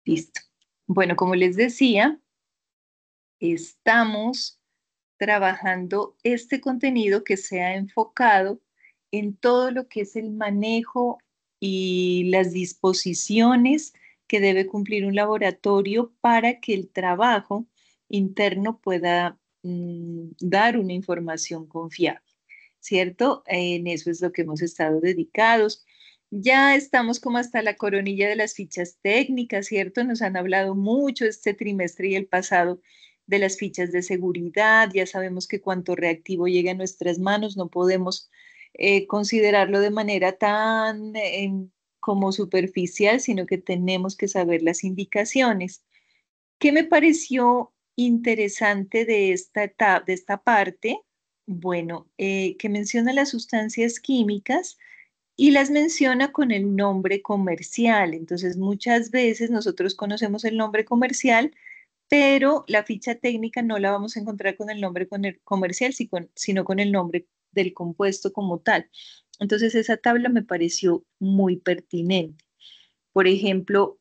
Listo. Bueno, como les decía, estamos trabajando este contenido que sea enfocado en todo lo que es el manejo y las disposiciones que debe cumplir un laboratorio para que el trabajo interno pueda dar una información confiable, ¿cierto? En eso es lo que hemos estado dedicados. Ya estamos como hasta la coronilla de las fichas técnicas, ¿cierto? Nos han hablado mucho este trimestre y el pasado de las fichas de seguridad. Ya sabemos que cuanto reactivo llega a nuestras manos, no podemos considerarlo de manera tan como superficial, sino que tenemos que saber las indicaciones. ¿Qué me pareció interesante de de esta parte? Bueno, que menciona las sustancias químicas y las menciona con el nombre comercial. Entonces, muchas veces nosotros conocemos el nombre comercial, pero la ficha técnica no la vamos a encontrar con el nombre comercial, sino con el nombre del compuesto como tal. Entonces, esa tabla me pareció muy pertinente. Por ejemplo,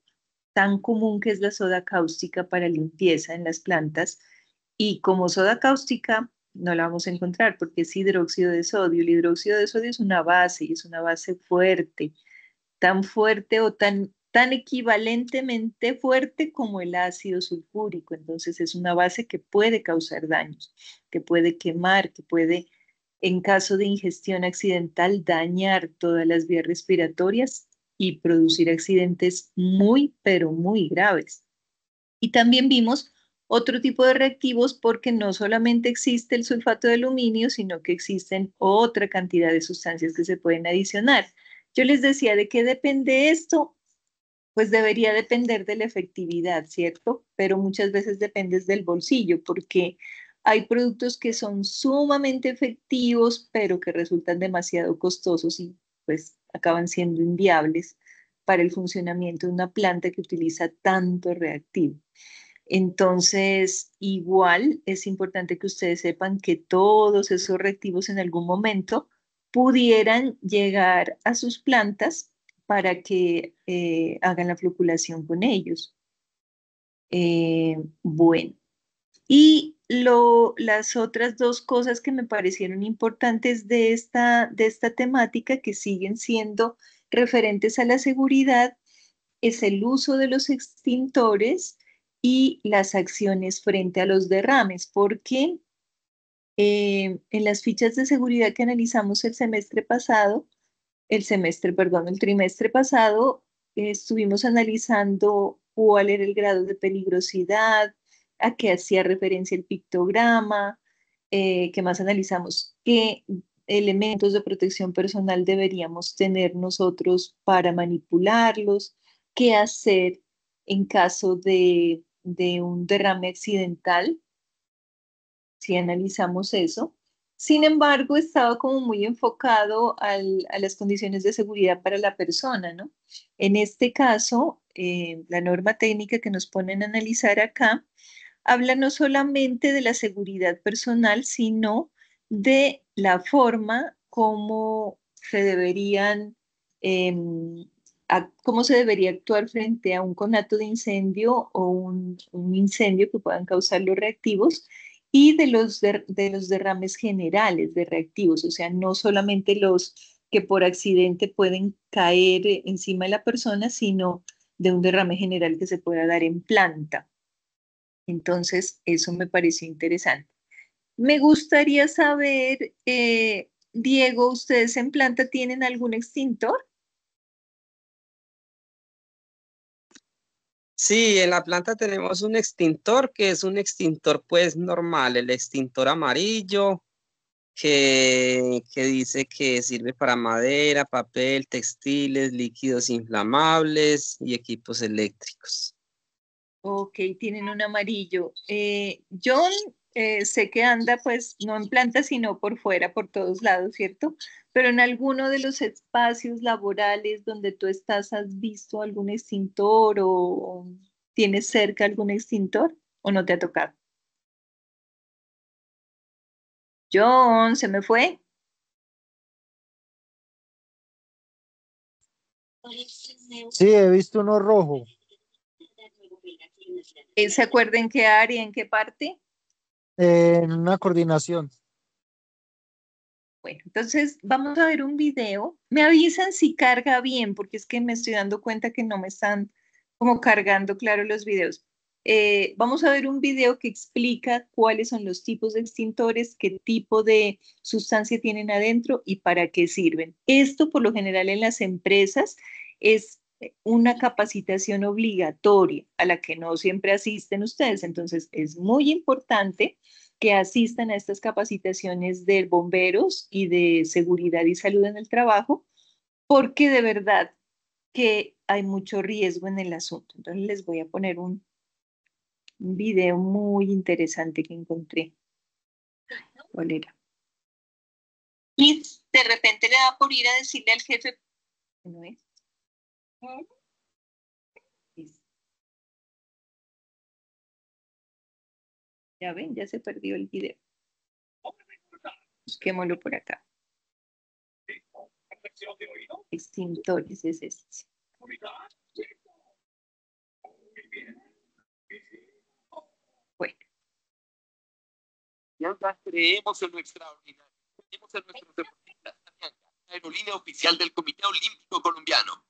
tan común que es la soda cáustica para limpieza en las plantas, y como soda cáustica no la vamos a encontrar porque es hidróxido de sodio. El hidróxido de sodio es una base y es una base fuerte, tan fuerte o tan equivalentemente fuerte como el ácido sulfúrico. Entonces es una base que puede causar daños, que puede quemar, que puede, en caso de ingestión accidental, dañar todas las vías respiratorias y producir accidentes muy, pero muy graves. Y también vimos otro tipo de reactivos porque no solamente existe el sulfato de aluminio, sino que existen otra cantidad de sustancias que se pueden adicionar. Yo les decía, ¿de qué depende esto? Pues debería depender de la efectividad, ¿cierto? Pero muchas veces depende del bolsillo, porque hay productos que son sumamente efectivos, pero que resultan demasiado costosos y pues acaban siendo inviables para el funcionamiento de una planta que utiliza tanto reactivo. Entonces, igual es importante que ustedes sepan que todos esos reactivos en algún momento pudieran llegar a sus plantas para que hagan la floculación con ellos. Bueno, y las otras dos cosas que me parecieron importantes de esta temática que siguen siendo referentes a la seguridad es el uso de los extintores y las acciones frente a los derrames, porque en las fichas de seguridad que analizamos el trimestre pasado, estuvimos analizando cuál era el grado de peligrosidad, a qué hacía referencia el pictograma, qué más analizamos, qué elementos de protección personal deberíamos tener nosotros para manipularlos, qué hacer en caso de un derrame accidental, si analizamos eso. Sin embargo, estaba como muy enfocado a las condiciones de seguridad para la persona, ¿no? En este caso, la norma técnica que nos ponen a analizar acá habla no solamente de la seguridad personal, sino de la forma como se deberían, cómo se debería actuar frente a un conato de incendio o un incendio que puedan causar los reactivos y de los derrames generales de reactivos, o sea, no solamente los que por accidente pueden caer encima de la persona, sino de un derrame general que se pueda dar en planta. Entonces, eso me pareció interesante. Me gustaría saber, Diego, ¿ustedes en planta tienen algún extintor? Sí, en la planta tenemos un extintor que es un extintor pues normal, el extintor amarillo que dice que sirve para madera, papel, textiles, líquidos inflamables y equipos eléctricos. Ok, tienen un amarillo. John, sé que anda pues no en planta, sino por fuera, por todos lados, ¿cierto? Pero en alguno de los espacios laborales donde tú estás, ¿has visto algún extintor o tienes cerca algún extintor o no te ha tocado? John, ¿se me fue? Sí, he visto uno rojo. ¿Se acuerda en qué área, en qué parte? En una coordinación. Bueno, entonces vamos a ver un video. Me avisan si carga bien, porque es que me estoy dando cuenta que no me están como cargando claro los videos. Vamos a ver un video que explica cuáles son los tipos de extintores, qué tipo de sustancia tienen adentro y para qué sirven. Esto, por lo general, en las empresas es una capacitación obligatoria a la que no siempre asisten ustedes. Entonces, es muy importante que asistan a estas capacitaciones de bomberos y de seguridad y salud en el trabajo, porque de verdad que hay mucho riesgo en el asunto. Entonces les voy a poner un video muy interesante que encontré. ¿Cuál era? Y de repente le da por ir a decirle al jefe, ¿no es? Ya ven, ya se perdió el video. Busquémoslo por acá. Extintores es este. Bueno. Creemos en lo extraordinario. Creemos en nuestros deportistas. La aerolínea oficial del Comité Olímpico Colombiano.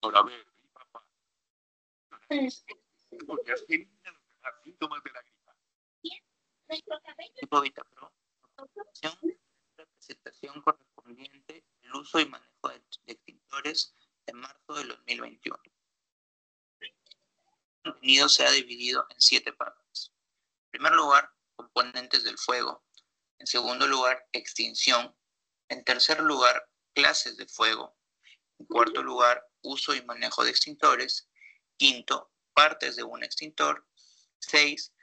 Ahora, a ver, mi papá. Porque así los síntomas de la gripa. Tipo Vitapro. Presentación correspondiente al uso y manejo de extintores de marzo del 2021. El contenido se ha dividido en 7 partes. En primer lugar, componentes del fuego. En segundo lugar, extinción. En tercer lugar, clases de fuego. En cuarto lugar, uso y manejo de extintores. Quinto, partes de un extintor. 6,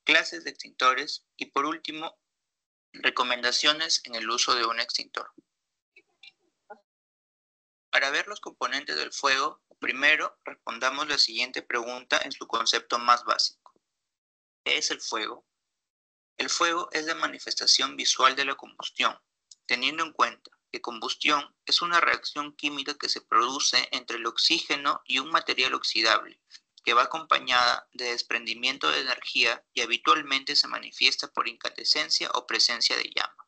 clases de extintores. Y por último, recomendaciones en el uso de un extintor. Para ver los componentes del fuego, primero respondamos la siguiente pregunta en su concepto más básico. ¿Qué es el fuego? El fuego es la manifestación visual de la combustión, teniendo en cuenta que combustión es una reacción química que se produce entre el oxígeno y un material oxidable, que va acompañada de desprendimiento de energía y habitualmente se manifiesta por incandescencia o presencia de llama.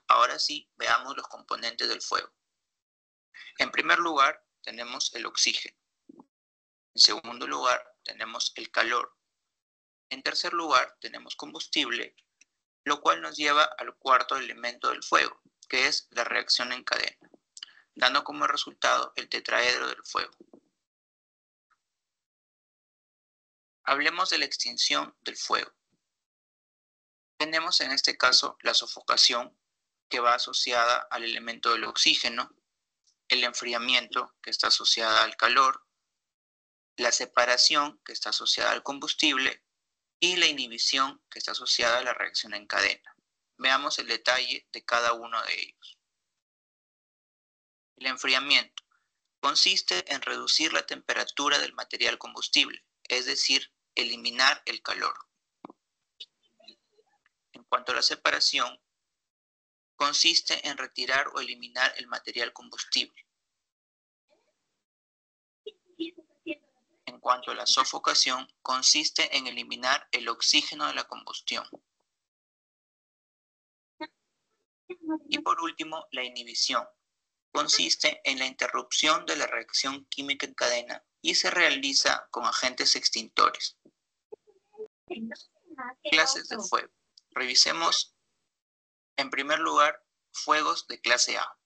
Ahora sí, veamos los componentes del fuego. En primer lugar, tenemos el oxígeno. En segundo lugar, tenemos el calor. En tercer lugar, tenemos combustible, lo cual nos lleva al cuarto elemento del fuego, que es la reacción en cadena, dando como resultado el tetraedro del fuego. Hablemos de la extinción del fuego. Tenemos en este caso la sofocación, que va asociada al elemento del oxígeno, el enfriamiento, que está asociada al calor, la separación, que está asociada al combustible, y la inhibición, que está asociada a la reacción en cadena. Veamos el detalle de cada uno de ellos. El enfriamiento consiste en reducir la temperatura del material combustible, es decir, eliminar el calor. En cuanto a la separación, consiste en retirar o eliminar el material combustible. En cuanto a la sofocación, consiste en eliminar el oxígeno de la combustión. Y por último, la inhibición. Consiste en la interrupción de la reacción química en cadena y se realiza con agentes extintores. Clases de fuego. Revisemos en primer lugar fuegos de clase A.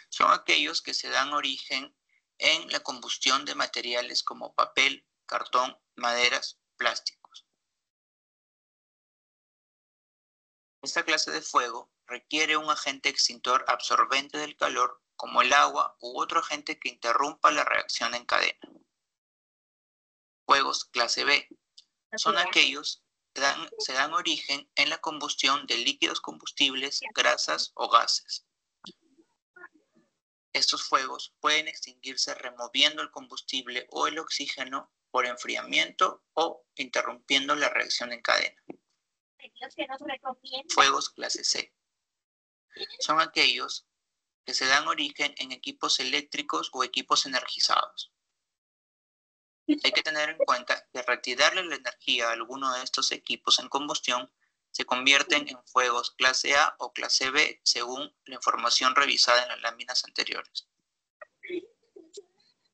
Son aquellos que se dan origen en la combustión de materiales como papel, cartón, maderas, plásticos. Esta clase de fuego requiere un agente extintor absorbente del calor como el agua u otro agente que interrumpa la reacción en cadena. Fuegos clase B son aquellos que se dan origen en la combustión de líquidos combustibles, grasas o gases. Estos fuegos pueden extinguirse removiendo el combustible o el oxígeno por enfriamiento o interrumpiendo la reacción en cadena. Fuegos clase C son aquellos que se dan origen en equipos eléctricos o equipos energizados. Hay que tener en cuenta que retirarle la energía a alguno de estos equipos en combustión se convierten en fuegos clase A o clase B, según la información revisada en las láminas anteriores.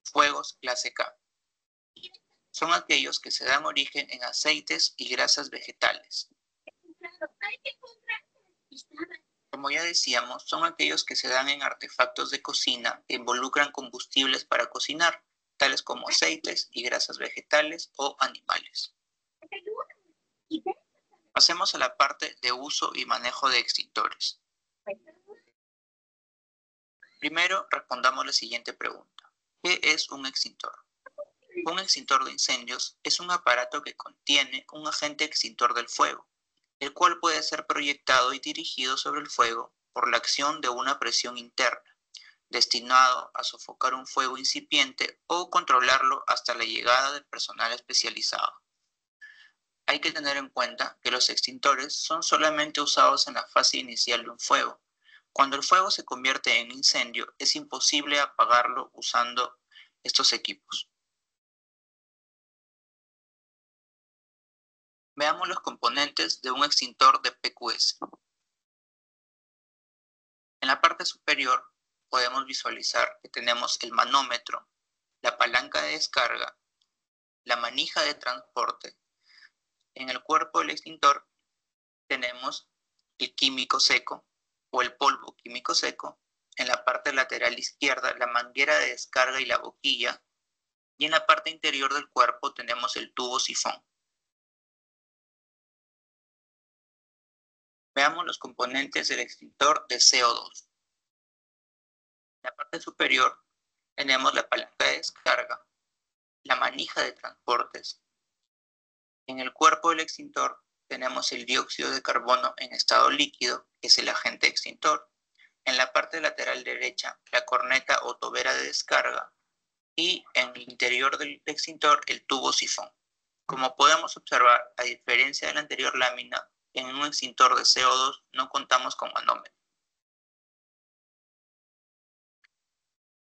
Fuegos clase K son aquellos que se dan origen en aceites y grasas vegetales. Como ya decíamos, son aquellos que se dan en artefactos de cocina que involucran combustibles para cocinar, tales como aceites y grasas vegetales o animales. Pasemos a la parte de uso y manejo de extintores. Primero, respondamos la siguiente pregunta. ¿Qué es un extintor? Un extintor de incendios es un aparato que contiene un agente extintor del fuego, el cual puede ser proyectado y dirigido sobre el fuego por la acción de una presión interna, destinado a sofocar un fuego incipiente o controlarlo hasta la llegada del personal especializado. Hay que tener en cuenta que los extintores son solamente usados en la fase inicial de un fuego. Cuando el fuego se convierte en incendio, es imposible apagarlo usando estos equipos. Veamos los componentes de un extintor de PQS. En la parte superior podemos visualizar que tenemos el manómetro, la palanca de descarga, la manija de transporte. En el cuerpo del extintor tenemos el químico seco o el polvo químico seco. En la parte lateral izquierda la manguera de descarga y la boquilla. Y en la parte interior del cuerpo tenemos el tubo sifón. Veamos los componentes del extintor de CO2. En la parte superior tenemos la palanca de descarga, la manija de transportes. En el cuerpo del extintor tenemos el dióxido de carbono en estado líquido, que es el agente extintor. En la parte lateral derecha, la corneta o tobera de descarga. Y en el interior del extintor, el tubo sifón. Como podemos observar, a diferencia de la anterior lámina, en un extintor de CO2 no contamos con manómetro.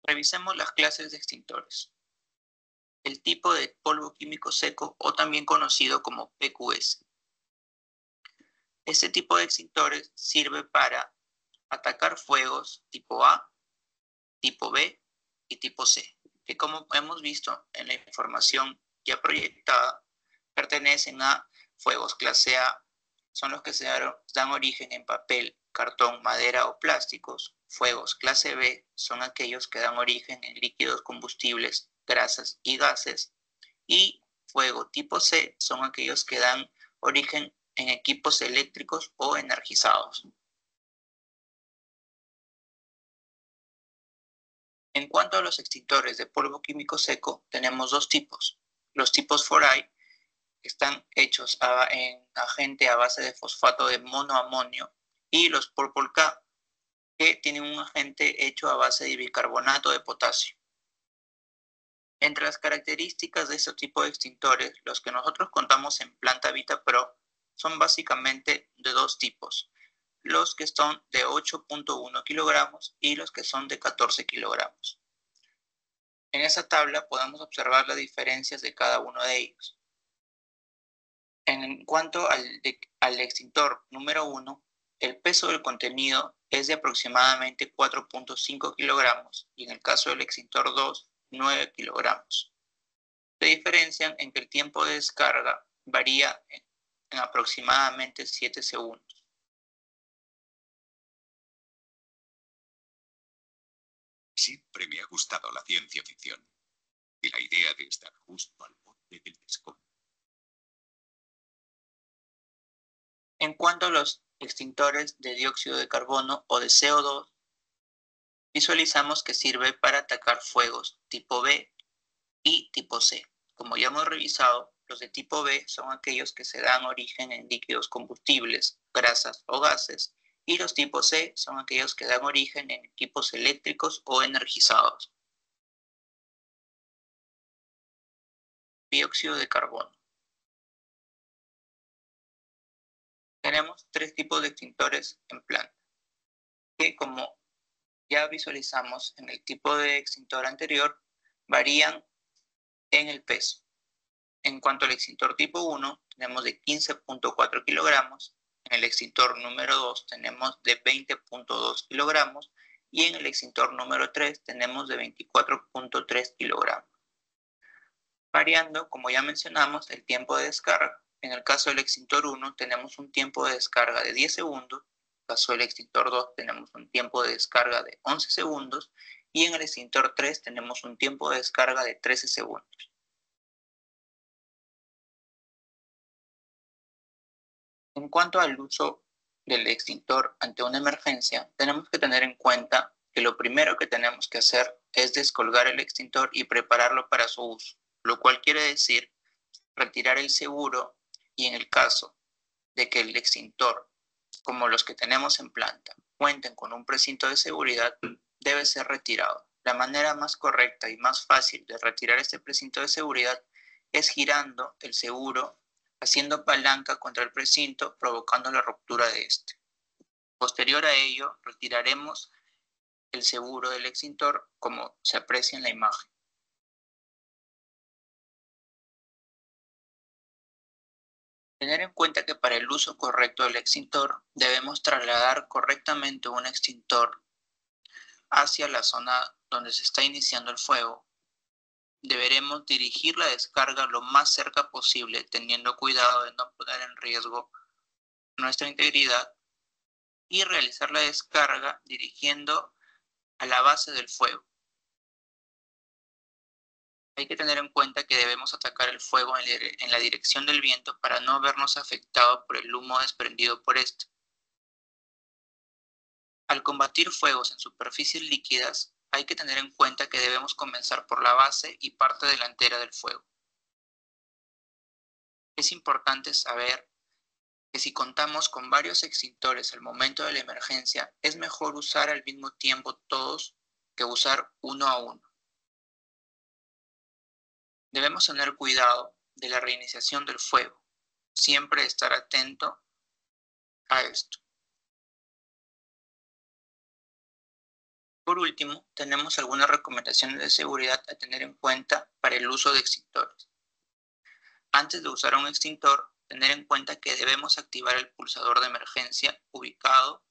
Revisemos las clases de extintores. El tipo de polvo químico seco, o también conocido como PQS. Este tipo de extintores sirve para atacar fuegos tipo A, tipo B y tipo C, que como hemos visto en la información ya proyectada, pertenecen a fuegos clase A, son los que se dan origen en papel, cartón, madera o plásticos. Fuegos clase B son aquellos que dan origen en líquidos combustibles, grasas y gases. Y fuego tipo C son aquellos que dan origen en equipos eléctricos o energizados. En cuanto a los extintores de polvo químico seco, tenemos dos tipos. Los tipos 4i están hechos en agente a base de fosfato de monoamonio, y los Purple K, que tienen un agente hecho a base de bicarbonato de potasio. Entre las características de este tipo de extintores, los que nosotros contamos en Planta Vita Pro son básicamente de dos tipos: los que son de 8.1 kilogramos y los que son de 14 kilogramos. En esa tabla podemos observar las diferencias de cada uno de ellos. En cuanto al extintor número 1, el peso del contenido es de aproximadamente 4.5 kilogramos y en el caso del extintor 2, 9 kilogramos. Se diferencian en que el tiempo de descarga varía en aproximadamente 7 segundos. Siempre me ha gustado la ciencia ficción y la idea de estar justo al borde del descontrol. En cuanto a los extintores de dióxido de carbono o de CO2, visualizamos que sirve para atacar fuegos tipo B y tipo C. Como ya hemos revisado, los de tipo B son aquellos que se dan origen en líquidos combustibles, grasas o gases, y los tipo C son aquellos que dan origen en equipos eléctricos o energizados. Dióxido de carbono. Tenemos tres tipos de extintores en planta, que como ya visualizamos en el tipo de extintor anterior, varían en el peso. En cuanto al extintor tipo 1, tenemos de 15.4 kilogramos, en el extintor número 2 tenemos de 20.2 kilogramos y en el extintor número 3 tenemos de 24.3 kilogramos. Variando, como ya mencionamos, el tiempo de descarga. En el caso del extintor 1 tenemos un tiempo de descarga de 10 segundos, en el caso del extintor 2 tenemos un tiempo de descarga de 11 segundos y en el extintor 3 tenemos un tiempo de descarga de 13 segundos. En cuanto al uso del extintor ante una emergencia, tenemos que tener en cuenta que lo primero que tenemos que hacer es descolgar el extintor y prepararlo para su uso, lo cual quiere decir retirar el seguro y en el caso de que el extintor, como los que tenemos en planta, cuenten con un precinto de seguridad, debe ser retirado. La manera más correcta y más fácil de retirar este precinto de seguridad es girando el seguro, haciendo palanca contra el precinto, provocando la ruptura de este. Posterior a ello, retiraremos el seguro del extintor como se aprecia en la imagen. Tener en cuenta que para el uso correcto del extintor debemos trasladar correctamente un extintor hacia la zona donde se está iniciando el fuego. Deberemos dirigir la descarga lo más cerca posible, teniendo cuidado de no poner en riesgo nuestra integridad y realizar la descarga dirigiendo a la base del fuego. Hay que tener en cuenta que debemos atacar el fuego en la dirección del viento para no vernos afectados por el humo desprendido por este. Al combatir fuegos en superficies líquidas, hay que tener en cuenta que debemos comenzar por la base y parte delantera del fuego. Es importante saber que si contamos con varios extintores al momento de la emergencia, es mejor usar al mismo tiempo todos que usar uno a uno. Debemos tener cuidado de la reiniciación del fuego. Siempre estar atento a esto. Por último, tenemos algunas recomendaciones de seguridad a tener en cuenta para el uso de extintores. Antes de usar un extintor, tener en cuenta que debemos activar el pulsador de emergencia ubicado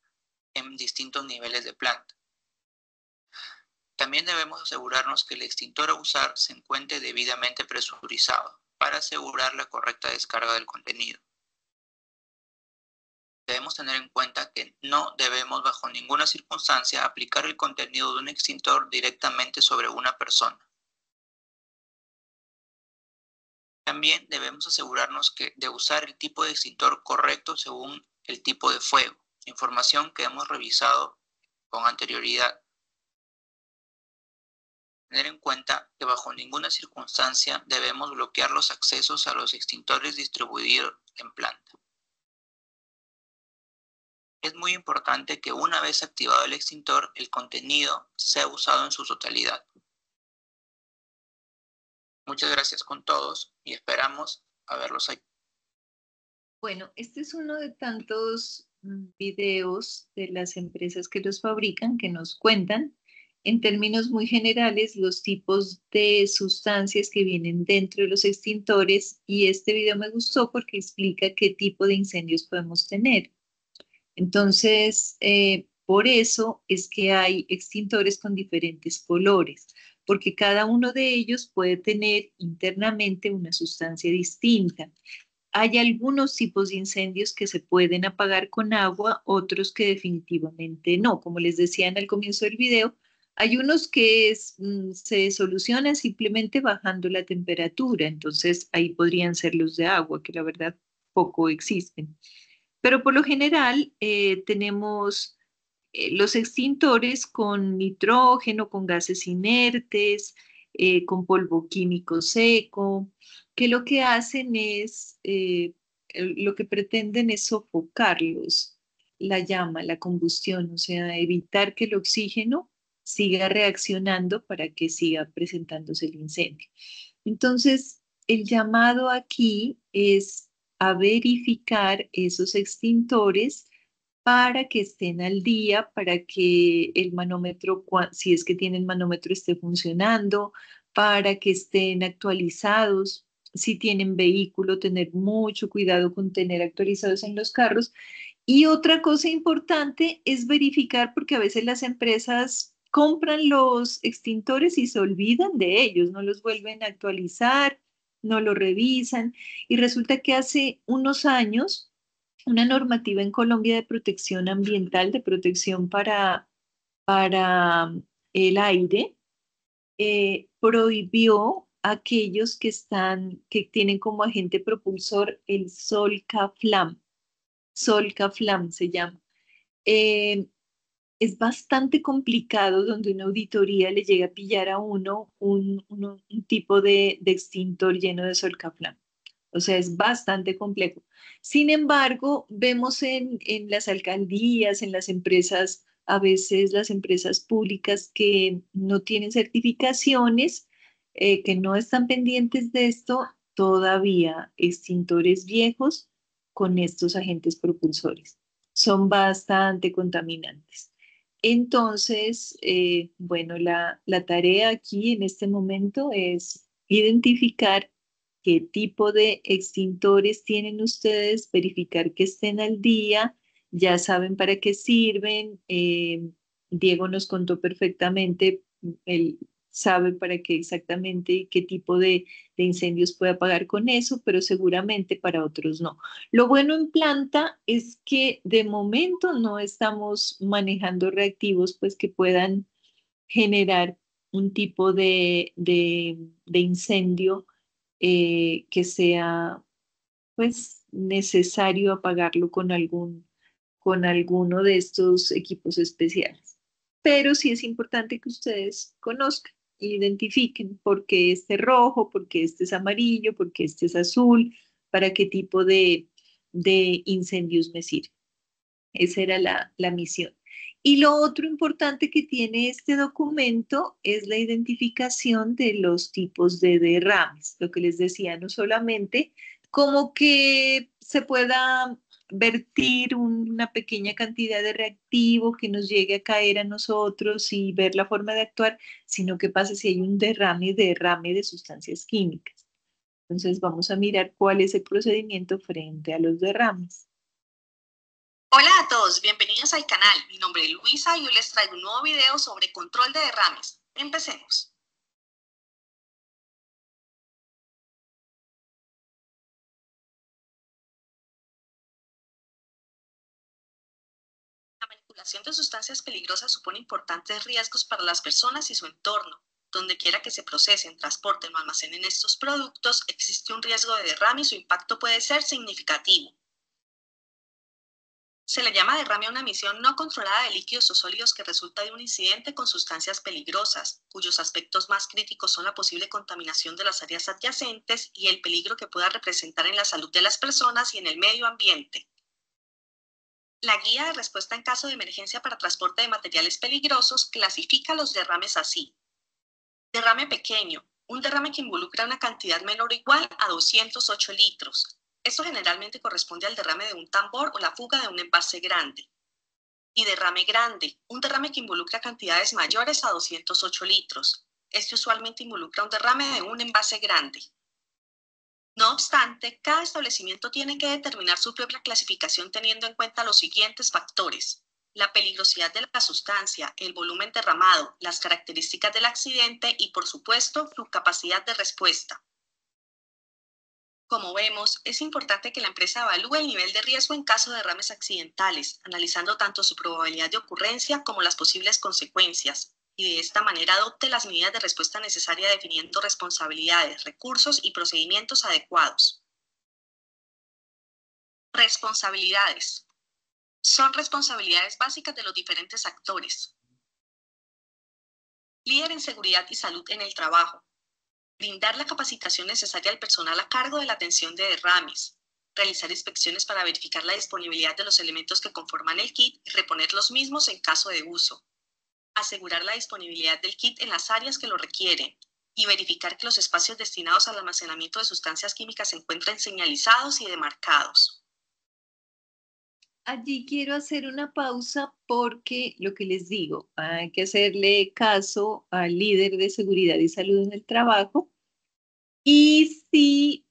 en distintos niveles de planta. También debemos asegurarnos que el extintor a usar se encuentre debidamente presurizado para asegurar la correcta descarga del contenido. Debemos tener en cuenta que no debemos bajo ninguna circunstancia aplicar el contenido de un extintor directamente sobre una persona. También debemos asegurarnos de usar el tipo de extintor correcto según el tipo de fuego, información que hemos revisado con anterioridad. Tener en cuenta que bajo ninguna circunstancia debemos bloquear los accesos a los extintores distribuidos en planta. Es muy importante que una vez activado el extintor, el contenido sea usado en su totalidad. Muchas gracias con todos y esperamos a verlos ahí. Bueno, este es uno de tantos videos de las empresas que los fabrican que nos cuentan en términos muy generales los tipos de sustancias que vienen dentro de los extintores y este video me gustó porque explica qué tipo de incendios podemos tener. Entonces, por eso es que hay extintores con diferentes colores, porque cada uno de ellos puede tener internamente una sustancia distinta. Hay algunos tipos de incendios que se pueden apagar con agua, otros que definitivamente no. Como les decía en el comienzo del video, hay unos que se solucionan simplemente bajando la temperatura, entonces ahí podrían ser los de agua, que la verdad poco existen. Pero por lo general tenemos los extintores con nitrógeno, con gases inertes, con polvo químico seco, que lo que hacen es, lo que pretenden es sofocarlos, la llama, la combustión, o sea, evitar que el oxígeno siga reaccionando para que siga presentándose el incendio. Entonces, el llamado aquí es a verificar esos extintores para que estén al día, para que el manómetro, si es que tienen manómetro, esté funcionando, para que estén actualizados. Si tienen vehículo, tener mucho cuidado con tener actualizados en los carros. Y otra cosa importante es verificar, porque a veces las empresas compran los extintores y se olvidan de ellos, no los vuelven a actualizar, no lo revisan. Y resulta que hace unos años, una normativa en Colombia de protección ambiental, de protección para el aire, prohibió a aquellos que tienen como agente propulsor el Solca-Flam. Solca-Flam se llama. Eh, es bastante complicado donde una auditoría le llega a pillar a uno un tipo de extintor lleno de Solca-Flam. O sea, es bastante complejo. Sin embargo, vemos en las alcaldías, en las empresas, a veces las empresas públicas que no tienen certificaciones, que no están pendientes de esto, todavía extintores viejos con estos agentes propulsores. Son bastante contaminantes. Entonces, bueno, la tarea aquí en este momento es identificar qué tipo de extintores tienen ustedes, verificar que estén al día, ya saben para qué sirven. Diego nos contó perfectamente, él sabe para qué exactamente y qué tipo de incendios puede apagar con eso, pero seguramente para otros no. Lo bueno en planta es que de momento no estamos manejando reactivos pues que puedan generar un tipo de incendio que sea pues necesario apagarlo con alguno de estos equipos especiales. Pero sí es importante que ustedes conozcan, identifiquen por qué este rojo, por qué este es amarillo, por qué este es azul, para qué tipo de incendios me sirve. Esa era la misión. Y lo otro importante que tiene este documento es la identificación de los tipos de derrames. Lo que les decía, no solamente como que se pueda vertir una pequeña cantidad de reactivo que nos llegue a caer a nosotros y ver la forma de actuar, sino que pasa si hay un derrame de sustancias químicas. Entonces vamos a mirar cuál es el procedimiento frente a los derrames. Hola a todos, bienvenidos al canal. Mi nombre es Luisa y hoy les traigo un nuevo video sobre control de derrames. Empecemos. La manipulación de sustancias peligrosas supone importantes riesgos para las personas y su entorno. Donde quiera que se procesen, transporten o almacenen estos productos, existe un riesgo de derrame y su impacto puede ser significativo. Se le llama derrame a una emisión no controlada de líquidos o sólidos que resulta de un incidente con sustancias peligrosas, cuyos aspectos más críticos son la posible contaminación de las áreas adyacentes y el peligro que pueda representar en la salud de las personas y en el medio ambiente. La guía de respuesta en caso de emergencia para transporte de materiales peligrosos clasifica los derrames así. Derrame pequeño, un derrame que involucra una cantidad menor o igual a 208 litros. Esto generalmente corresponde al derrame de un tambor o la fuga de un envase grande. Y derrame grande, un derrame que involucra cantidades mayores a 208 litros. Este usualmente involucra un derrame de un envase grande. No obstante, cada establecimiento tiene que determinar su propia clasificación teniendo en cuenta los siguientes factores: la peligrosidad de la sustancia, el volumen derramado, las características del accidente y, por supuesto, su capacidad de respuesta. Como vemos, es importante que la empresa evalúe el nivel de riesgo en caso de derrames accidentales, analizando tanto su probabilidad de ocurrencia como las posibles consecuencias, y de esta manera adopte las medidas de respuesta necesarias definiendo responsabilidades, recursos y procedimientos adecuados. Responsabilidades. Son responsabilidades básicas de los diferentes actores. Líder en seguridad y salud en el trabajo. Brindar la capacitación necesaria al personal a cargo de la atención de derrames. Realizar inspecciones para verificar la disponibilidad de los elementos que conforman el kit y reponer los mismos en caso de uso. Asegurar la disponibilidad del kit en las áreas que lo requieren. Y verificar que los espacios destinados al almacenamiento de sustancias químicas se encuentren señalizados y demarcados. Allí quiero hacer una pausa porque lo que les digo, hay que hacerle caso al líder de seguridad y salud en el trabajo. Y si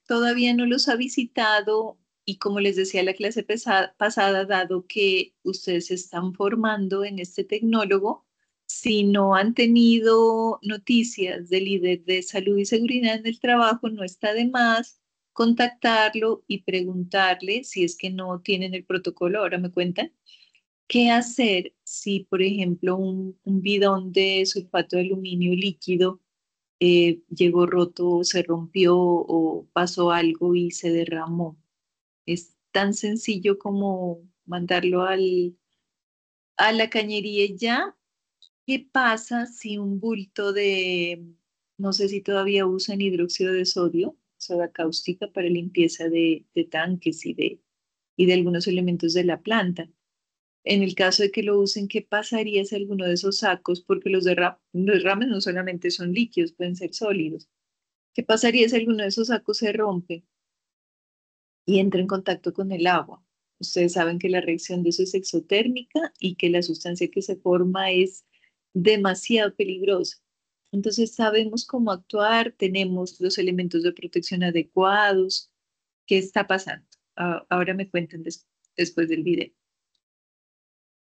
todavía no los ha visitado, y como les decía la clase pasada, dado que ustedes se están formando en este tecnólogo, si no han tenido noticias del líder de salud y seguridad en el trabajo, no está de más contactarlo y preguntarle si es que no tienen el protocolo. Ahora me cuentan. ¿Qué hacer si, por ejemplo, un bidón de sulfato de aluminio líquido llegó roto, se rompió o pasó algo y se derramó? Es tan sencillo como mandarlo a la cañería y ya. ¿Qué pasa si un bulto de, no sé si todavía usan hidróxido de sodio, soda cáustica para limpieza de tanques y de algunos elementos de la planta? En el caso de que lo usen, ¿qué pasaría si alguno de esos sacos, porque los derrames no solamente son líquidos, pueden ser sólidos? ¿Qué pasaría si alguno de esos sacos se rompe y entra en contacto con el agua? Ustedes saben que la reacción de eso es exotérmica y que la sustancia que se forma es demasiado peligrosa. Entonces sabemos cómo actuar, tenemos los elementos de protección adecuados. ¿Qué está pasando? Ahora me cuentan después del video.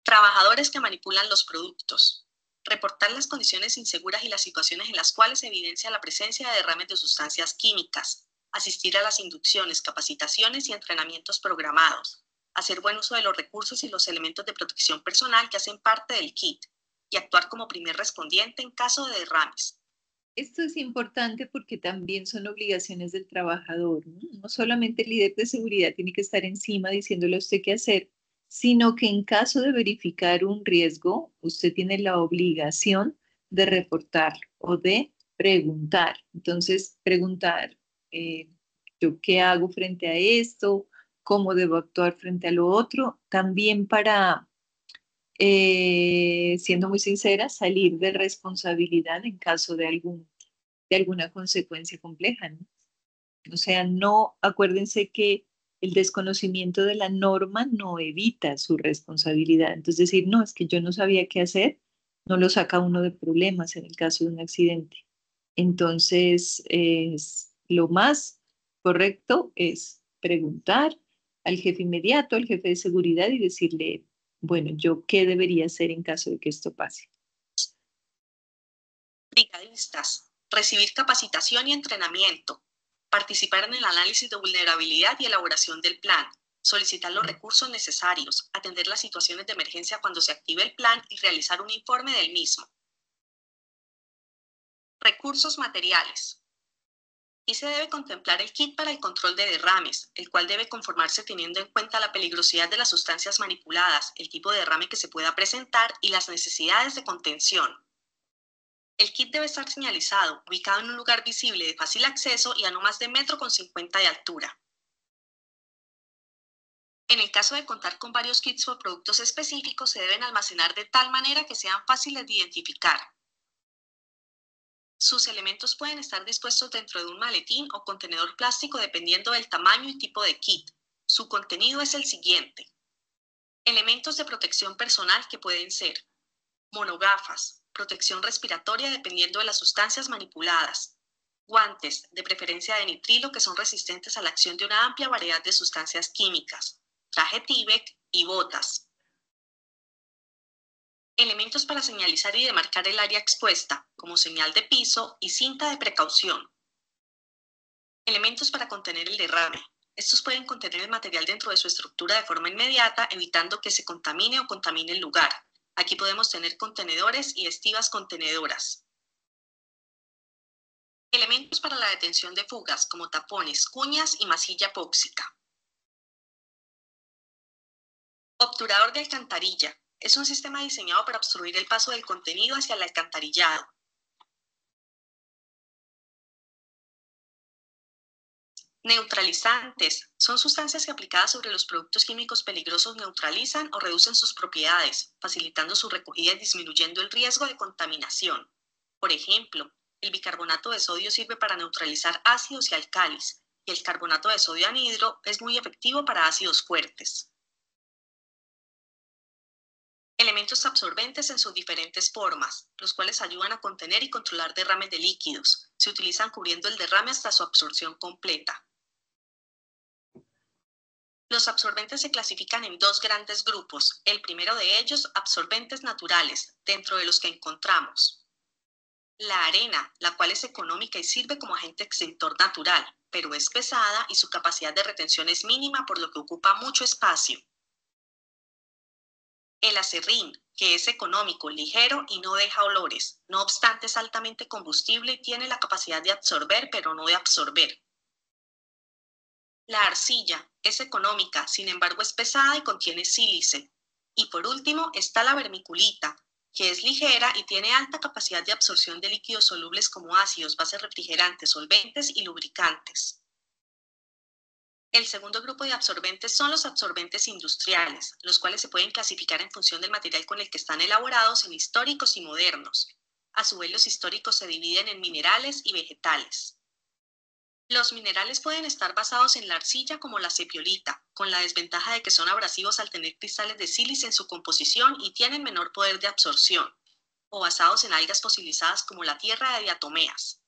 Trabajadores que manipulan los productos. Reportar las condiciones inseguras y las situaciones en las cuales se evidencia la presencia de derrames de sustancias químicas. Asistir a las inducciones, capacitaciones y entrenamientos programados. Hacer buen uso de los recursos y los elementos de protección personal que hacen parte del kit. Y actuar como primer respondiente en caso de derrames. Esto es importante porque también son obligaciones del trabajador, ¿no? No solamente el líder de seguridad tiene que estar encima diciéndole a usted qué hacer, sino que en caso de verificar un riesgo, usted tiene la obligación de reportarlo o de preguntar. Entonces, preguntar, eh, ¿yo qué hago frente a esto? ¿Cómo debo actuar frente a lo otro? También para siendo muy sincera, salir de responsabilidad en caso de alguna consecuencia compleja, ¿no? O sea, no, acuérdense que el desconocimiento de la norma no evita su responsabilidad. Entonces, decir, no, es que yo no sabía qué hacer, no lo saca uno de problemas en el caso de un accidente. Entonces, lo más correcto es preguntar al jefe inmediato, al jefe de seguridad y decirle, bueno, ¿yo qué debería hacer en caso de que esto pase? Brigadistas. Recibir capacitación y entrenamiento. Participar en el análisis de vulnerabilidad y elaboración del plan. Solicitar los recursos necesarios. Atender las situaciones de emergencia cuando se active el plan y realizar un informe del mismo. Recursos materiales. Y se debe contemplar el kit para el control de derrames, el cual debe conformarse teniendo en cuenta la peligrosidad de las sustancias manipuladas, el tipo de derrame que se pueda presentar y las necesidades de contención. El kit debe estar señalizado, ubicado en un lugar visible de fácil acceso y a no más de 1,50 m de altura. En el caso de contar con varios kits o productos específicos, se deben almacenar de tal manera que sean fáciles de identificar. Sus elementos pueden estar dispuestos dentro de un maletín o contenedor plástico dependiendo del tamaño y tipo de kit. Su contenido es el siguiente. Elementos de protección personal que pueden ser monogafas, protección respiratoria dependiendo de las sustancias manipuladas, guantes, de preferencia de nitrilo que son resistentes a la acción de una amplia variedad de sustancias químicas, traje Tyvek y botas. Elementos para señalizar y demarcar el área expuesta, como señal de piso y cinta de precaución. Elementos para contener el derrame. Estos pueden contener el material dentro de su estructura de forma inmediata, evitando que se contamine o contamine el lugar. Aquí podemos tener contenedores y estivas contenedoras. Elementos para la detención de fugas, como tapones, cuñas y masilla epóxica. Obturador de alcantarilla. Es un sistema diseñado para obstruir el paso del contenido hacia el alcantarillado. Neutralizantes. Son sustancias que aplicadas sobre los productos químicos peligrosos neutralizan o reducen sus propiedades, facilitando su recogida y disminuyendo el riesgo de contaminación. Por ejemplo, el bicarbonato de sodio sirve para neutralizar ácidos y alcalis, y el carbonato de sodio anhidro es muy efectivo para ácidos fuertes. Elementos absorbentes en sus diferentes formas, los cuales ayudan a contener y controlar derrames de líquidos. Se utilizan cubriendo el derrame hasta su absorción completa. Los absorbentes se clasifican en dos grandes grupos. El primero de ellos, absorbentes naturales, dentro de los que encontramos la arena, la cual es económica y sirve como agente extintor natural, pero es pesada y su capacidad de retención es mínima, por lo que ocupa mucho espacio. El acerrín, que es económico, ligero y no deja olores. No obstante, es altamente combustible y tiene la capacidad de absorber, pero no de absorber. La arcilla es económica, sin embargo es pesada y contiene sílice. Y por último está la vermiculita, que es ligera y tiene alta capacidad de absorción de líquidos solubles como ácidos, bases refrigerantes, solventes y lubricantes. El segundo grupo de absorbentes son los absorbentes industriales, los cuales se pueden clasificar en función del material con el que están elaborados en históricos y modernos. A su vez, los históricos se dividen en minerales y vegetales. Los minerales pueden estar basados en la arcilla como la cepiolita, con la desventaja de que son abrasivos al tener cristales de sílice en su composición y tienen menor poder de absorción, o basados en algas fosilizadas como la tierra de diatomeas.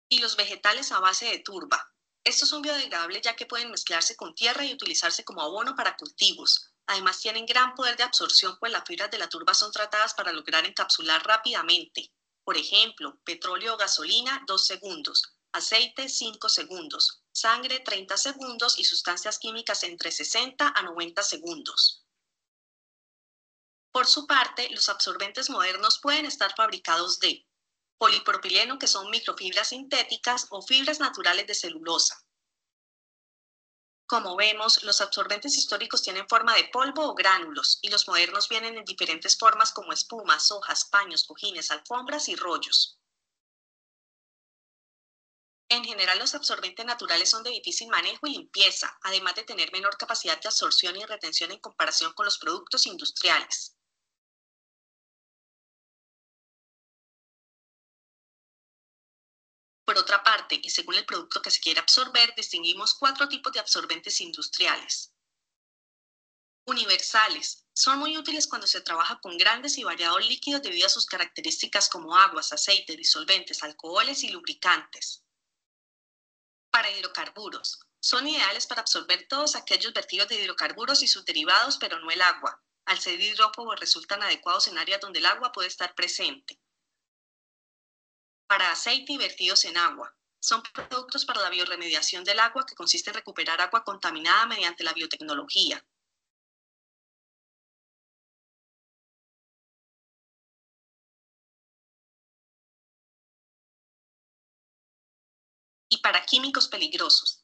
Y los vegetales a base de turba. Estos son biodegradables ya que pueden mezclarse con tierra y utilizarse como abono para cultivos. Además tienen gran poder de absorción, pues las fibras de la turba son tratadas para lograr encapsular rápidamente. Por ejemplo, petróleo o gasolina 2 segundos, aceite 5 segundos, sangre 30 segundos y sustancias químicas entre 60 a 90 segundos. Por su parte, los absorbentes modernos pueden estar fabricados de polipropileno, que son microfibras sintéticas, o fibras naturales de celulosa. Como vemos, los absorbentes históricos tienen forma de polvo o gránulos, y los modernos vienen en diferentes formas como espumas, hojas, paños, cojines, alfombras y rollos. En general, los absorbentes naturales son de difícil manejo y limpieza, además de tener menor capacidad de absorción y retención en comparación con los productos industriales. Por otra parte, y según el producto que se quiere absorber, distinguimos 4 tipos de absorbentes industriales. Universales. Son muy útiles cuando se trabaja con grandes y variados líquidos debido a sus características como aguas, aceites, disolventes, alcoholes y lubricantes. Para hidrocarburos. Son ideales para absorber todos aquellos vertidos de hidrocarburos y sus derivados, pero no el agua. Al ser hidrófobos resultan adecuados en áreas donde el agua puede estar presente. Para aceite y vertidos en agua. Son productos para la bioremediación del agua, que consiste en recuperar agua contaminada mediante la biotecnología. Y para químicos peligrosos.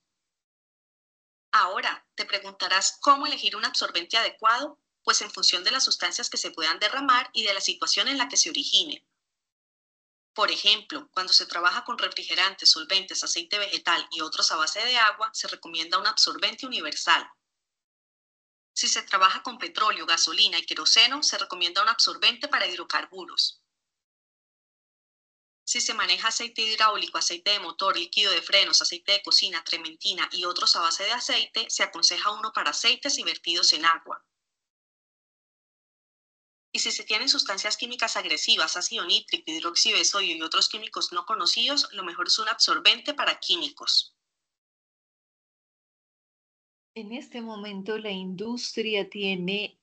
Ahora, te preguntarás cómo elegir un absorbente adecuado, pues en función de las sustancias que se puedan derramar y de la situación en la que se origine. Por ejemplo, cuando se trabaja con refrigerantes, solventes, aceite vegetal y otros a base de agua, se recomienda un absorbente universal. Si se trabaja con petróleo, gasolina y queroseno, se recomienda un absorbente para hidrocarburos. Si se maneja aceite hidráulico, aceite de motor, líquido de frenos, aceite de cocina, trementina y otros a base de aceite, se aconseja uno para aceites y vertidos en agua. Y si se tienen sustancias químicas agresivas, ácido nítrico, hidróxido de sodio y otros químicos no conocidos, lo mejor es un absorbente para químicos. En este momento la industria tiene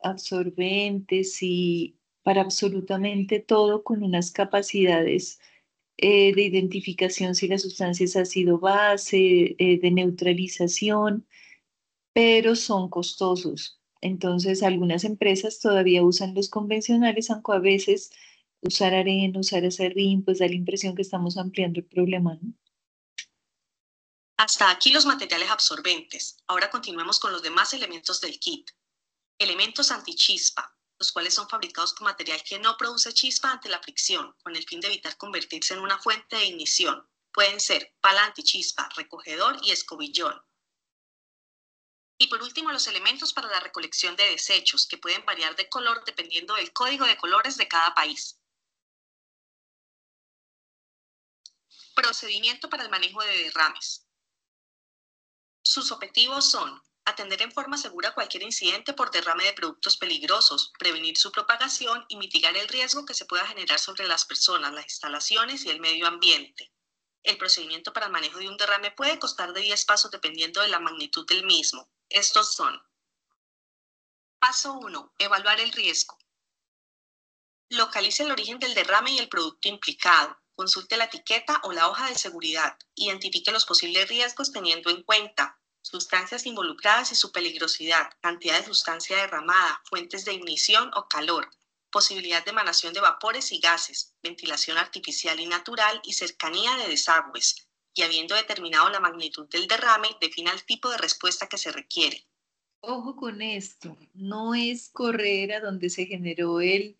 absorbentes y para absolutamente todo con unas capacidades de identificación si la sustancia es ácido base, de neutralización, pero son costosos. Entonces, algunas empresas todavía usan los convencionales, aunque a veces usar arena, usar acerrín, pues da la impresión que estamos ampliando el problema, ¿no? Hasta aquí los materiales absorbentes. Ahora continuemos con los demás elementos del kit. Elementos antichispa, los cuales son fabricados con material que no produce chispa ante la fricción, con el fin de evitar convertirse en una fuente de ignición. Pueden ser pala antichispa, recogedor y escobillón. Y por último, los elementos para la recolección de desechos, que pueden variar de color dependiendo del código de colores de cada país. Procedimiento para el manejo de derrames. Sus objetivos son Atender en forma segura cualquier incidente por derrame de productos peligrosos, prevenir su propagación y mitigar el riesgo que se pueda generar sobre las personas, las instalaciones y el medio ambiente. El procedimiento para el manejo de un derrame puede constar de 10 pasos dependiendo de la magnitud del mismo. Estos son: paso 1. Evaluar el riesgo. Localice el origen del derrame y el producto implicado. Consulte la etiqueta o la hoja de seguridad. Identifique los posibles riesgos teniendo en cuenta sustancias involucradas y su peligrosidad, cantidad de sustancia derramada, fuentes de ignición o calor, posibilidad de emanación de vapores y gases, ventilación artificial y natural y cercanía de desagües. Y habiendo determinado la magnitud del derrame, defina el tipo de respuesta que se requiere. Ojo con esto, no es correr a donde se generó el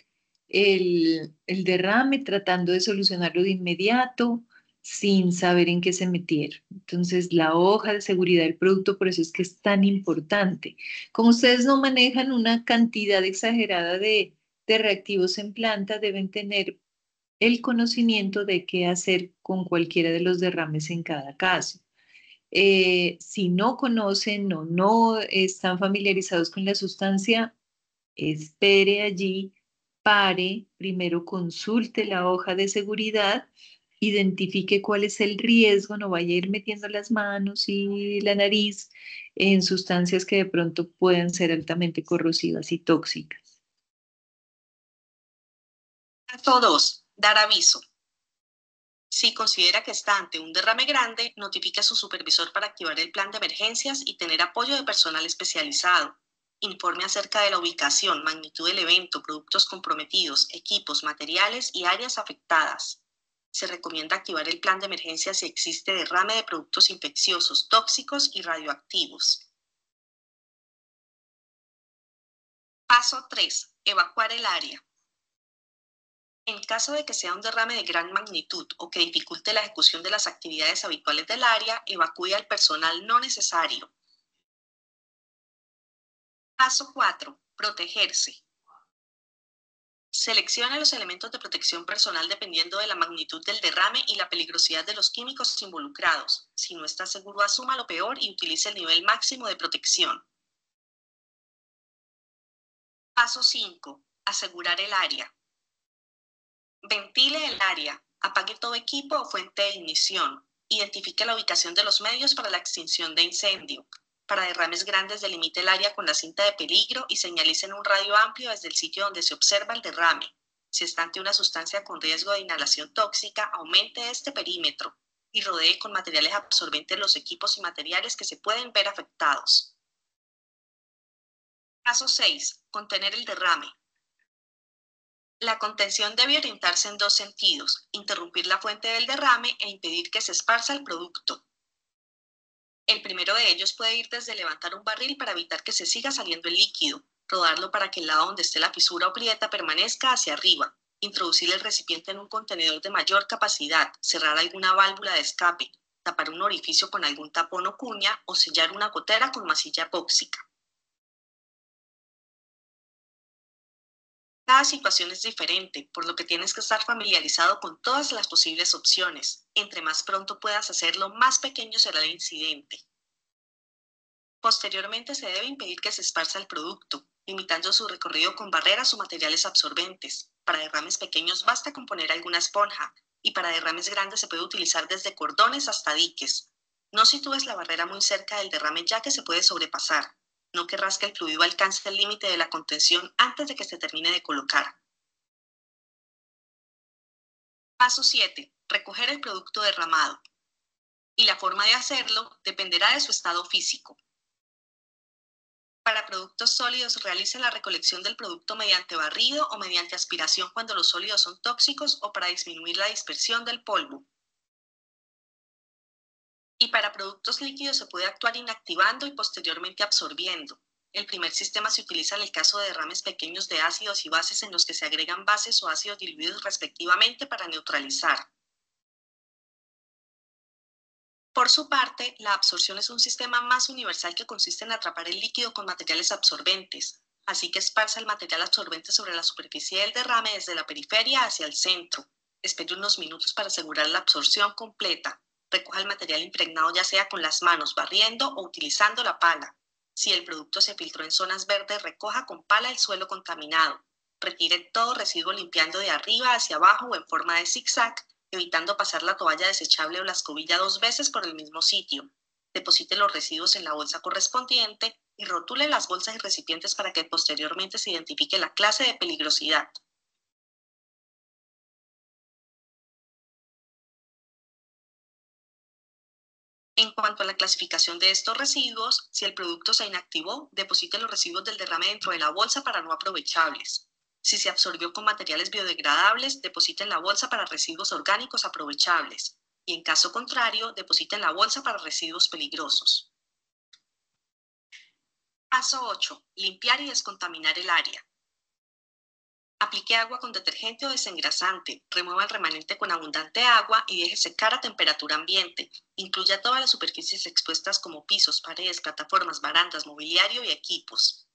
derrame tratando de solucionarlo de inmediato sin saber en qué se metieron. Entonces, la hoja de seguridad del producto, por eso es que es tan importante. Como ustedes no manejan una cantidad exagerada de reactivos en planta, deben tener el conocimiento de qué hacer con cualquiera de los derrames en cada caso. Si no conocen o no están familiarizados con la sustancia, espere allí, pare, primero consulte la hoja de seguridad, identifique cuál es el riesgo, no vaya a ir metiendo las manos y la nariz en sustancias que de pronto puedan ser altamente corrosivas y tóxicas. Paso 2. Dar aviso. Si considera que está ante un derrame grande, notifique a su supervisor para activar el plan de emergencias y tener apoyo de personal especializado. Informe acerca de la ubicación, magnitud del evento, productos comprometidos, equipos, materiales y áreas afectadas. Se recomienda activar el plan de emergencia si existe derrame de productos infecciosos, tóxicos y radioactivos. Paso 3. Evacuar el área. En caso de que sea un derrame de gran magnitud o que dificulte la ejecución de las actividades habituales del área, evacúe al personal no necesario. Paso 4. Protegerse. Seleccione los elementos de protección personal dependiendo de la magnitud del derrame y la peligrosidad de los químicos involucrados. Si no está seguro, asuma lo peor y utilice el nivel máximo de protección. Paso 5. Asegurar el área. Ventile el área, apague todo equipo o fuente de ignición, identifique la ubicación de los medios para la extinción de incendio. Para derrames grandes delimite el área con la cinta de peligro y señalice en un radio amplio desde el sitio donde se observa el derrame. Si está ante una sustancia con riesgo de inhalación tóxica, aumente este perímetro y rodee con materiales absorbentes los equipos y materiales que se pueden ver afectados. Paso 6. Contener el derrame. La contención debe orientarse en dos sentidos: interrumpir la fuente del derrame e impedir que se esparza el producto. El primero de ellos puede ir desde levantar un barril para evitar que se siga saliendo el líquido, rodarlo para que el lado donde esté la fisura o grieta permanezca hacia arriba, introducir el recipiente en un contenedor de mayor capacidad, cerrar alguna válvula de escape, tapar un orificio con algún tapón o cuña o sellar una gotera con masilla epóxica. Cada situación es diferente, por lo que tienes que estar familiarizado con todas las posibles opciones. Entre más pronto puedas hacerlo, más pequeño será el incidente. Posteriormente se debe impedir que se esparza el producto, limitando su recorrido con barreras o materiales absorbentes. Para derrames pequeños basta con poner alguna esponja, y para derrames grandes se puede utilizar desde cordones hasta diques. No sitúes la barrera muy cerca del derrame ya que se puede sobrepasar. No querrás que el fluido alcance el límite de la contención antes de que se termine de colocar. Paso 7. Recoger el producto derramado. Y la forma de hacerlo dependerá de su estado físico. Para productos sólidos, realice la recolección del producto mediante barrido o mediante aspiración cuando los sólidos son tóxicos o para disminuir la dispersión del polvo. Y para productos líquidos se puede actuar inactivando y posteriormente absorbiendo. El primer sistema se utiliza en el caso de derrames pequeños de ácidos y bases en los que se agregan bases o ácidos diluidos respectivamente para neutralizar. Por su parte, la absorción es un sistema más universal que consiste en atrapar el líquido con materiales absorbentes, así que esparza el material absorbente sobre la superficie del derrame desde la periferia hacia el centro. Espere unos minutos para asegurar la absorción completa. Recoja el material impregnado ya sea con las manos, barriendo o utilizando la pala. Si el producto se filtró en zonas verdes, recoja con pala el suelo contaminado. Retire todo residuo limpiando de arriba hacia abajo o en forma de zigzag, evitando pasar la toalla desechable o la escobilla 2 veces por el mismo sitio. Deposite los residuos en la bolsa correspondiente y rotule las bolsas y recipientes para que posteriormente se identifique la clase de peligrosidad. En cuanto a la clasificación de estos residuos, si el producto se inactivó, deposite los residuos del derrame dentro de la bolsa para no aprovechables. Si se absorbió con materiales biodegradables, deposite en la bolsa para residuos orgánicos aprovechables. Y en caso contrario, deposite en la bolsa para residuos peligrosos. Paso 8. Limpiar y descontaminar el área. Aplique agua con detergente o desengrasante, remueva el remanente con abundante agua y deje secar a temperatura ambiente. Incluya todas las superficies expuestas como pisos, paredes, plataformas, barandas, mobiliario y equipos.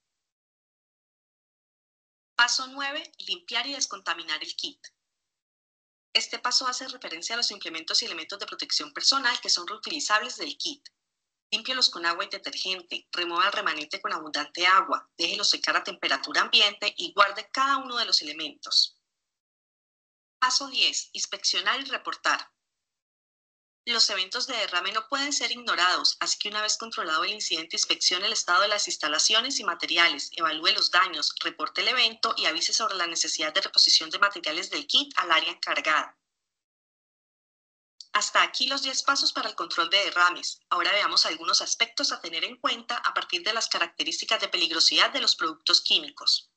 Paso 9. Limpiar y descontaminar el kit. Este paso hace referencia a los implementos y elementos de protección personal que son reutilizables del kit. Límpielos con agua y detergente, remueva el remanente con abundante agua, déjelos secar a temperatura ambiente y guarde cada uno de los elementos. Paso 10. Inspeccionar y reportar. Los eventos de derrame no pueden ser ignorados, así que una vez controlado el incidente, inspeccione el estado de las instalaciones y materiales, evalúe los daños, reporte el evento y avise sobre la necesidad de reposición de materiales del kit al área encargada. Hasta aquí los 10 pasos para el control de derrames. Ahora veamos algunos aspectos a tener en cuenta a partir de las características de peligrosidad de los productos químicos.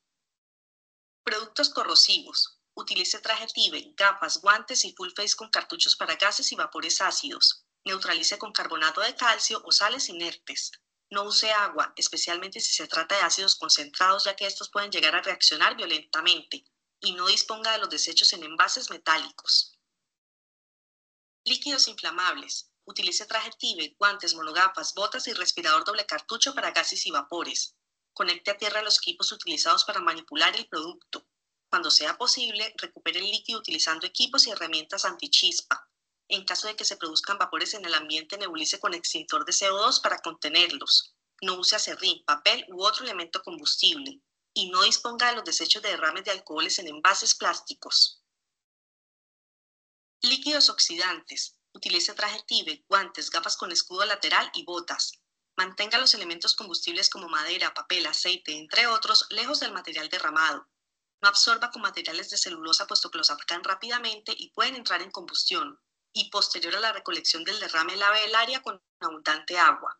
Productos corrosivos. Utilice traje TIBE, gafas, guantes y full face con cartuchos para gases y vapores ácidos. Neutralice con carbonato de calcio o sales inertes. No use agua, especialmente si se trata de ácidos concentrados, ya que estos pueden llegar a reaccionar violentamente. Y no disponga de los desechos en envases metálicos. Líquidos inflamables. Utilice traje TIBE, guantes, monogafas, botas y respirador doble cartucho para gases y vapores. Conecte a tierra los equipos utilizados para manipular el producto. Cuando sea posible, recupere el líquido utilizando equipos y herramientas antichispa. En caso de que se produzcan vapores en el ambiente, nebulice con extintor de CO2 para contenerlos. No use aserrín, papel u otro elemento combustible. Y no disponga de los desechos de derrames de alcoholes en envases plásticos. Líquidos oxidantes. Utilice traje TIBE, guantes, gafas con escudo lateral y botas. Mantenga los elementos combustibles como madera, papel, aceite, entre otros, lejos del material derramado. No absorba con materiales de celulosa puesto que los atacan rápidamente y pueden entrar en combustión. Y posterior a la recolección del derrame, lave el área con abundante agua.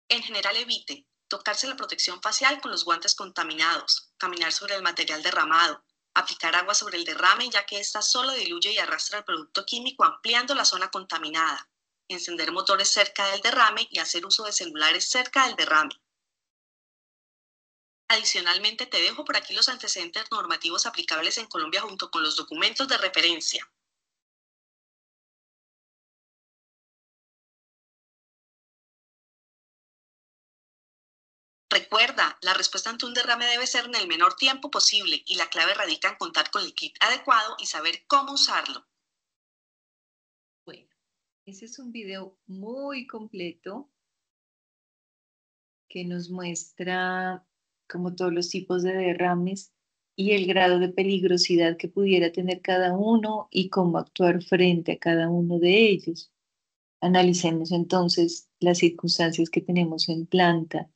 En general, evite tocarse la protección facial con los guantes contaminados, caminar sobre el material derramado, aplicar agua sobre el derrame ya que ésta solo diluye y arrastra el producto químico ampliando la zona contaminada, encender motores cerca del derrame y hacer uso de celulares cerca del derrame. Adicionalmente, te dejo por aquí los antecedentes normativos aplicables en Colombia junto con los documentos de referencia. Recuerda, la respuesta ante un derrame debe ser en el menor tiempo posible y la clave radica en contar con el kit adecuado y saber cómo usarlo. Bueno, ese es un video muy completo que nos muestra como todos los tipos de derrames y el grado de peligrosidad que pudiera tener cada uno y cómo actuar frente a cada uno de ellos. Analicemos entonces las circunstancias que tenemos en planta.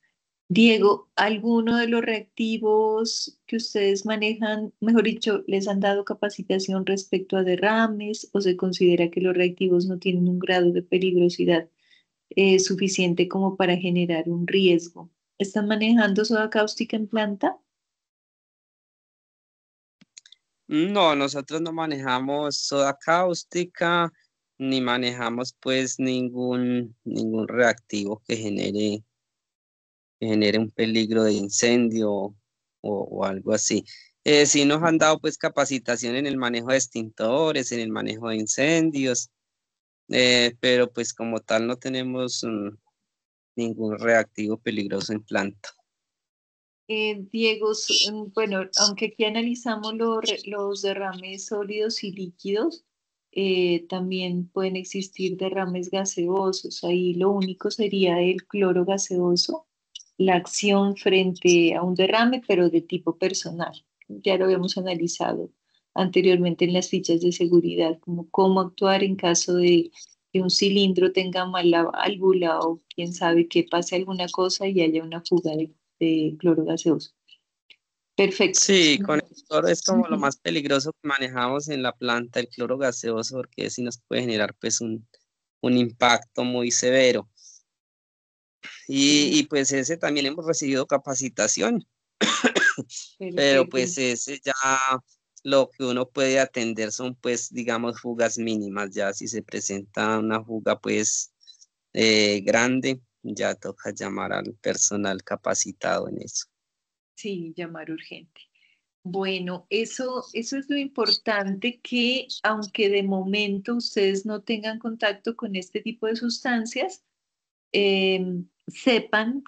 Diego, ¿alguno de los reactivos que ustedes manejan, mejor dicho, les han dado capacitación respecto a derrames o se considera que los reactivos no tienen un grado de peligrosidad suficiente como para generar un riesgo? ¿Están manejando soda cáustica en planta? No, nosotros no manejamos soda cáustica ni manejamos pues ningún reactivo que genere un peligro de incendio o algo así. Sí nos han dado pues capacitación en el manejo de extintores, en el manejo de incendios, pero pues como tal no tenemos ningún reactivo peligroso en planta. Diego, bueno, aunque aquí analizamos los derrames sólidos y líquidos, También pueden existir derrames gaseosos. Ahí lo único sería el cloro gaseoso, la acción frente a un derrame, pero de tipo personal. Ya lo habíamos analizado anteriormente en las fichas de seguridad, como cómo actuar en caso de que un cilindro tenga mala válvula o quién sabe que pase alguna cosa y haya una fuga de cloro gaseoso. Perfecto. Sí, con el cloro es como lo Ujú. más peligroso que manejamos en la planta, el cloro gaseoso, porque sí nos puede generar pues un impacto muy severo. Y pues ese también hemos recibido capacitación, pero Perfecto. pues ese ya lo que uno puede atender son pues digamos fugas mínimas, ya si se presenta una fuga pues grande, ya toca llamar al personal capacitado en eso. Sí, llamar urgente. Bueno, eso es lo importante que aunque de momento ustedes no tengan contacto con este tipo de sustancias, sepan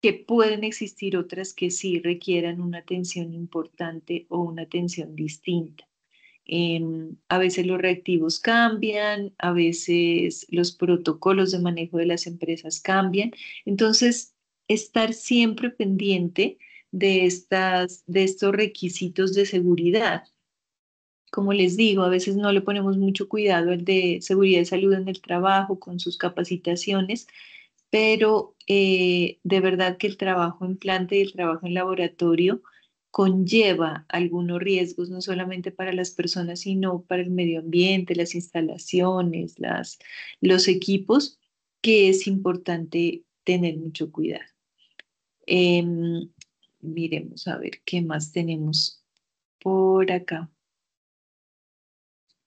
que pueden existir otras que sí requieran una atención importante o una atención distinta. A veces los reactivos cambian, a veces los protocolos de manejo de las empresas cambian. Entonces, estar siempre pendiente de estos requisitos de seguridad. Como les digo, a veces no le ponemos mucho cuidado al de seguridad y salud en el trabajo con sus capacitaciones, pero de verdad que el trabajo en planta y el trabajo en laboratorio conlleva algunos riesgos, no solamente para las personas, sino para el medio ambiente, las instalaciones, los equipos, que es importante tener mucho cuidado. Em, Miremos a ver qué más tenemos por acá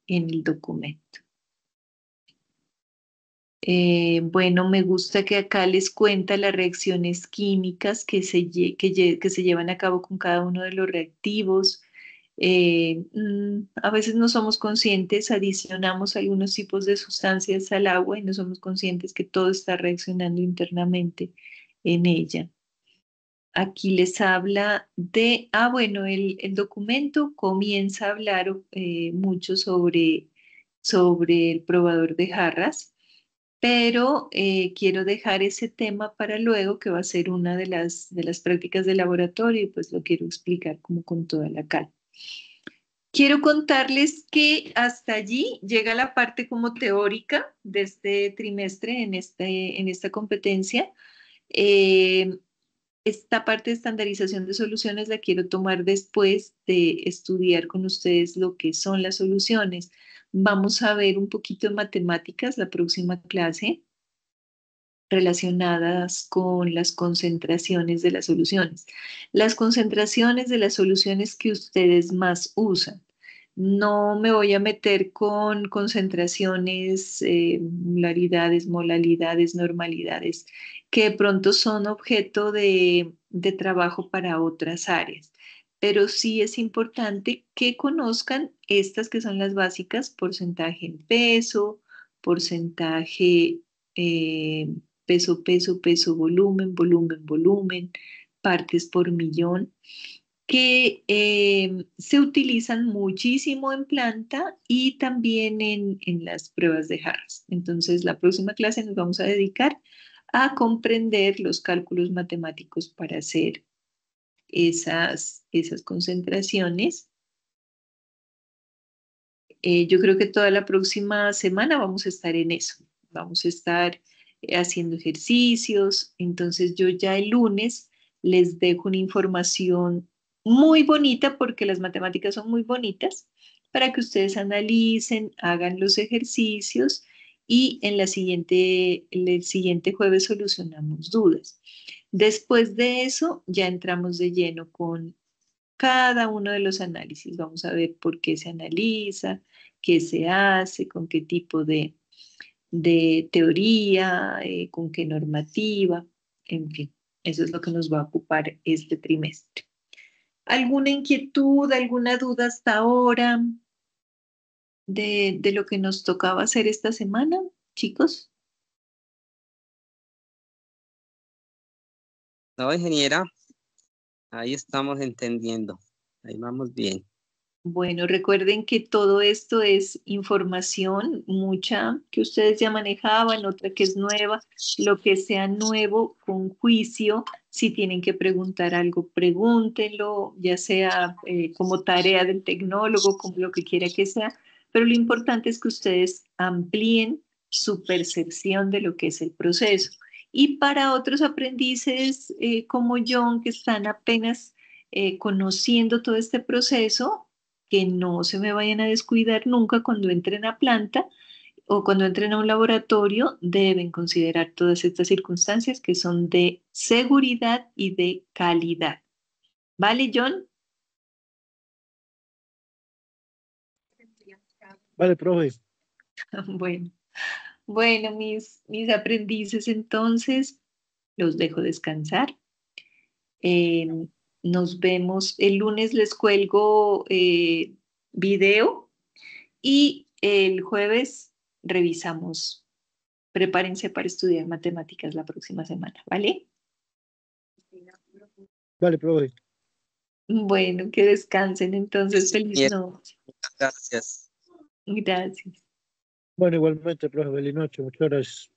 en el documento. Bueno, me gusta que acá les cuenta las reacciones químicas que se llevan a cabo con cada uno de los reactivos. A veces no somos conscientes, adicionamos algunos tipos de sustancias al agua y no somos conscientes que todo está reaccionando internamente en ella. Aquí les habla bueno, el documento comienza a hablar mucho sobre el probador de jarras, pero quiero dejar ese tema para luego, que va a ser una de las prácticas de laboratorio, y pues lo quiero explicar como con toda la calma. Quiero contarles que hasta allí llega la parte como teórica de este trimestre en esta competencia. Eh, Esta parte de estandarización de soluciones la quiero tomar después de estudiar con ustedes lo que son las soluciones. Vamos a ver un poquito de matemáticas la próxima clase relacionadas con las concentraciones de las soluciones. Las concentraciones de las soluciones que ustedes más usan. No me voy a meter con concentraciones, molaridades, molalidades, normalidades, que de pronto son objeto de trabajo para otras áreas. Pero sí es importante que conozcan estas que son las básicas: porcentaje en peso, porcentaje eh, peso, peso, peso, volumen, volumen, volumen, partes por millón, que se utilizan muchísimo en planta y también en las pruebas de Harris. Entonces, la próxima clase nos vamos a dedicar a comprender los cálculos matemáticos para hacer esas concentraciones. Yo creo que toda la próxima semana vamos a estar en eso. Vamos a estar haciendo ejercicios. Entonces yo ya el lunes les dejo una información muy bonita, porque las matemáticas son muy bonitas, para que ustedes analicen, hagan los ejercicios y en el siguiente jueves solucionamos dudas. Después de eso ya entramos de lleno con cada uno de los análisis. Vamos a ver por qué se analiza, qué se hace, con qué tipo de teoría, con qué normativa, en fin, eso es lo que nos va a ocupar este trimestre. ¿Alguna inquietud, alguna duda hasta ahora de lo que nos tocaba hacer esta semana, chicos? No, ingeniera, ahí estamos entendiendo, ahí vamos bien. Bueno, recuerden que todo esto es información, mucha que ustedes ya manejaban, otra que es nueva. Lo que sea nuevo, con juicio, si tienen que preguntar algo, pregúntenlo, ya sea como tarea del tecnólogo, como lo que quiera que sea. Pero lo importante es que ustedes amplíen su percepción de lo que es el proceso. Y para otros aprendices como John, que están apenas conociendo todo este proceso, que no se me vayan a descuidar nunca cuando entren a planta o cuando entren a un laboratorio, deben considerar todas estas circunstancias que son de seguridad y de calidad. ¿Vale, John? Vale, profe. Bueno, bueno, mis aprendices, entonces los dejo descansar. Eh, Nos vemos el lunes, les cuelgo video y el jueves revisamos. Prepárense para estudiar matemáticas la próxima semana, ¿vale? Vale, profe. Bueno, que descansen entonces. Feliz Bien, noche. gracias. Gracias. Bueno, igualmente, profe, feliz noche. Muchas gracias.